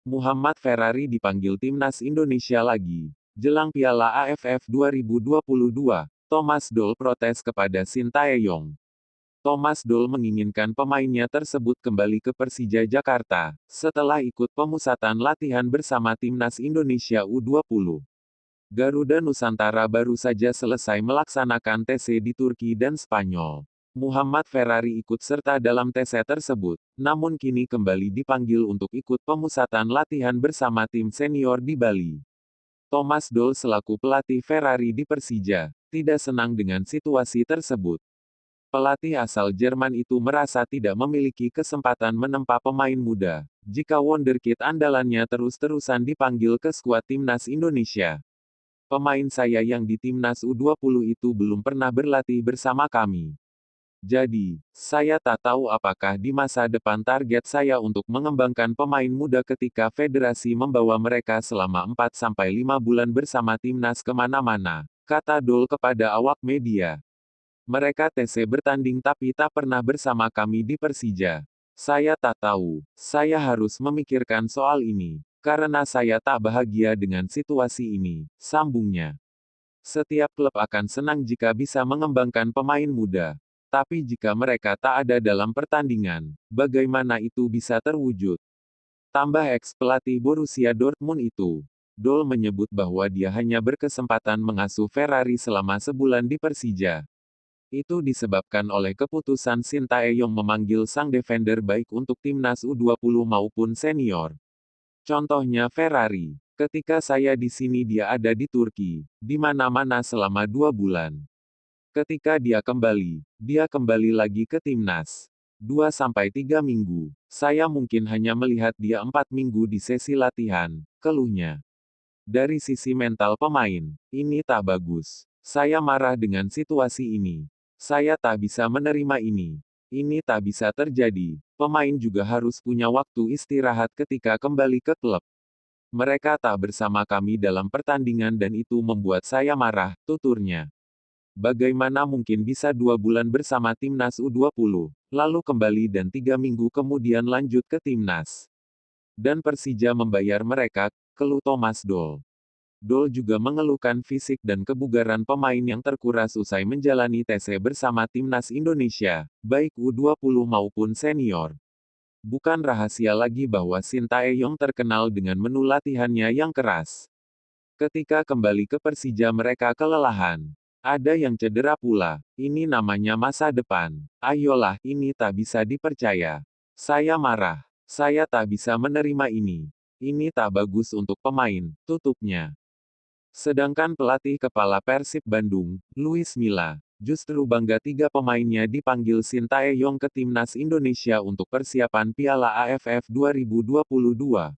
Muhammad Ferrari dipanggil timnas Indonesia lagi. Jelang Piala AFF 2022, Thomas Doll protes kepada Sintayong. Thomas Doll menginginkan pemainnya tersebut kembali ke Persija Jakarta, setelah ikut pemusatan latihan bersama timnas Indonesia U20. Garuda Nusantara baru saja selesai melaksanakan TC di Turki dan Spanyol. Muhammad Ferrari ikut serta dalam TC tersebut, namun kini kembali dipanggil untuk ikut pemusatan latihan bersama tim senior di Bali. Thomas Doll selaku pelatih Ferrari di Persija, tidak senang dengan situasi tersebut. Pelatih asal Jerman itu merasa tidak memiliki kesempatan menempa pemain muda, jika wonderkid andalannya terus-terusan dipanggil ke skuad timnas Indonesia. Pemain saya yang di timnas U20 itu belum pernah berlatih bersama kami. Jadi, saya tak tahu apakah di masa depan target saya untuk mengembangkan pemain muda ketika federasi membawa mereka selama 4-5 bulan bersama timnas kemana-mana, kata Doll kepada awak media. Mereka TC bertanding tapi tak pernah bersama kami di Persija. Saya tak tahu, saya harus memikirkan soal ini, karena saya tak bahagia dengan situasi ini, sambungnya. Setiap klub akan senang jika bisa mengembangkan pemain muda. Tapi jika mereka tak ada dalam pertandingan, bagaimana itu bisa terwujud? Tambah ex-pelatih Borussia Dortmund itu. Doll menyebut bahwa dia hanya berkesempatan mengasuh Ferrari selama sebulan di Persija. Itu disebabkan oleh keputusan Sintayong memanggil sang defender baik untuk timnas U20 maupun senior. Contohnya Ferrari. Ketika saya di sini dia ada di Turki, di mana-mana selama 2 bulan. Ketika dia kembali lagi ke timnas. 2-3 minggu. Saya mungkin hanya melihat dia 4 minggu di sesi latihan, keluhnya. Dari sisi mental pemain, ini tak bagus. Saya marah dengan situasi ini. Saya tak bisa menerima ini. Ini tak bisa terjadi. Pemain juga harus punya waktu istirahat ketika kembali ke klub. Mereka tak bersama kami dalam pertandingan dan itu membuat saya marah, tuturnya. Bagaimana mungkin bisa 2 bulan bersama timnas U20, lalu kembali dan 3 minggu kemudian lanjut ke timnas. Dan Persija membayar mereka, keluh Thomas Doll. Doll juga mengeluhkan fisik dan kebugaran pemain yang terkuras usai menjalani TC bersama timnas Indonesia, baik U20 maupun senior. Bukan rahasia lagi bahwa Sintayong terkenal dengan menu latihannya yang keras. Ketika kembali ke Persija mereka kelelahan. Ada yang cedera pula. Ini namanya masa depan. Ayolah, ini tak bisa dipercaya. Saya marah. Saya tak bisa menerima ini. Ini tak bagus untuk pemain, tutupnya. Sedangkan pelatih kepala Persib Bandung, Luis Milla, justru bangga 3 pemainnya dipanggil Sintayong ke timnas Indonesia untuk persiapan Piala AFF 2022.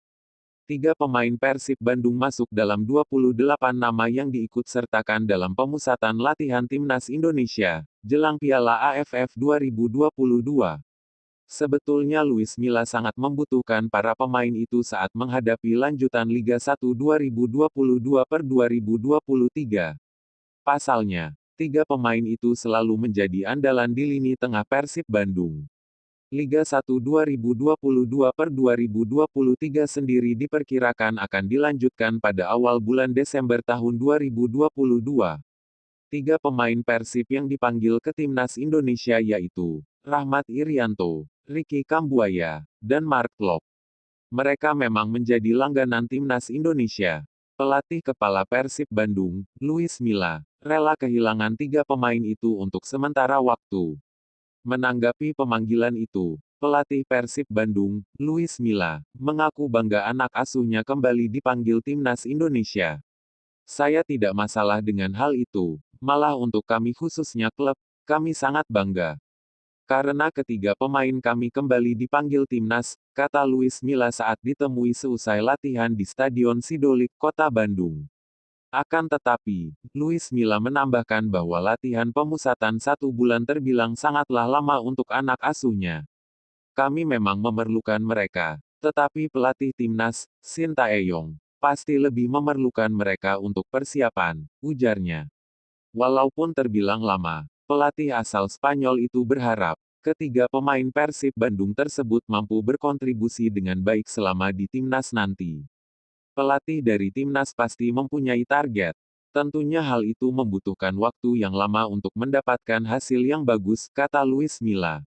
3 pemain Persib Bandung masuk dalam 28 nama yang diikut-sertakan dalam pemusatan latihan timnas Indonesia, jelang Piala AFF 2022. Sebetulnya Luis Milla sangat membutuhkan para pemain itu saat menghadapi lanjutan Liga 1 2022 per 2023. Pasalnya, 3 pemain itu selalu menjadi andalan di lini tengah Persib Bandung. Liga 1 2022 per 2023 sendiri diperkirakan akan dilanjutkan pada awal bulan Desember tahun 2022. 3 pemain Persib yang dipanggil ke timnas Indonesia yaitu Rahmat Irianto, Ricky Kambuaya, dan Mark Klok. Mereka memang menjadi langganan timnas Indonesia. Pelatih kepala Persib Bandung, Luis Milla, rela kehilangan 3 pemain itu untuk sementara waktu. Menanggapi pemanggilan itu, pelatih Persib Bandung, Luis Milla, mengaku bangga anak asuhnya kembali dipanggil timnas Indonesia. Saya tidak masalah dengan hal itu, malah untuk kami khususnya klub, kami sangat bangga. Karena ketiga pemain kami kembali dipanggil timnas, kata Luis Milla saat ditemui seusai latihan di Stadion Sidolik, Kota Bandung. Akan tetapi, Luis Milla menambahkan bahwa latihan pemusatan 1 bulan terbilang sangatlah lama untuk anak asuhnya. Kami memang memerlukan mereka. Tetapi pelatih timnas, Sintayong, pasti lebih memerlukan mereka untuk persiapan, ujarnya. Walaupun terbilang lama, pelatih asal Spanyol itu berharap Ketiga pemain Persib Bandung tersebut mampu berkontribusi dengan baik selama di timnas nanti. Pelatih dari timnas pasti mempunyai target. Tentunya hal itu membutuhkan waktu yang lama untuk mendapatkan hasil yang bagus, kata Luis Milla.